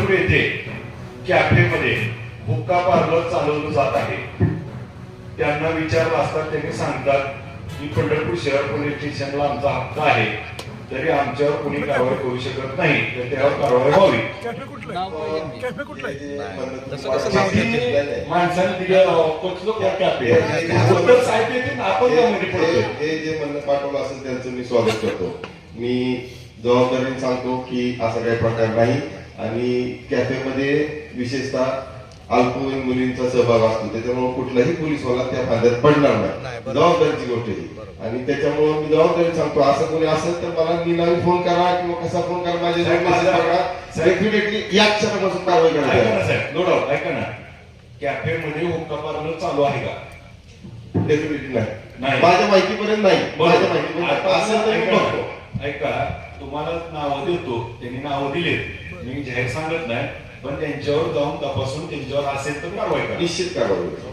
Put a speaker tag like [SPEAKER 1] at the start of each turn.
[SPEAKER 1] पंढरपूर येथे कॅफेमध्ये हुक्का पार्लर चालवलं जात आहे. त्यांना विचारलं असता त्यांनी सांगतात की पंढरपूर शहर पोलीस स्टेशनला आमचा हक्क आहे, तरी आमच्यावर कोणी कारवाई करू शकत नाही, तर त्यावर कारवाई व्हावी. माणसाने कॅफे साहेब येते ना, आपण त्यामध्ये पडतो.
[SPEAKER 2] हे जे म्हणणं पाठवलं असेल त्यांचं मी स्वागत करतो. मी जबाबदारीने सांगतो की असा काही प्रकार नाही आणि कॅफेमध्ये विशेषतः अल्पवयीन मुलींचा सहभाग असतो, त्याच्यामुळे कुठलाही पोलीसवाला त्या फांद्यात पडणार नाही. जबाबदारीची गोष्ट ही आणि त्याच्यामुळे मी जबाबदारी सांगतो, असं कोणी असेल तर मला निनावी फोन करा किंवा कसा फोन करा, माझ्या डेफिनेटली या क्षणापासून कारवाई करा.
[SPEAKER 1] No doubt. ऐका ना, कॅफेमध्ये हुक्का पार्लर चालू आहे का?
[SPEAKER 2] डेफिनेटली नाही, माझ्या माहितीपर्यंत नाही. माझ्या माहितीपर्यंत असेल तर मी बघतो.
[SPEAKER 1] ऐका, तुम्हाला नावं देतो, त्यांनी नावं दिलेत, मी जाहीर सांगत नाही, पण त्यांच्यावर जाऊन तपासून त्यांच्यावर असेल तर कारवाई करा.
[SPEAKER 2] निश्चित कारवाई.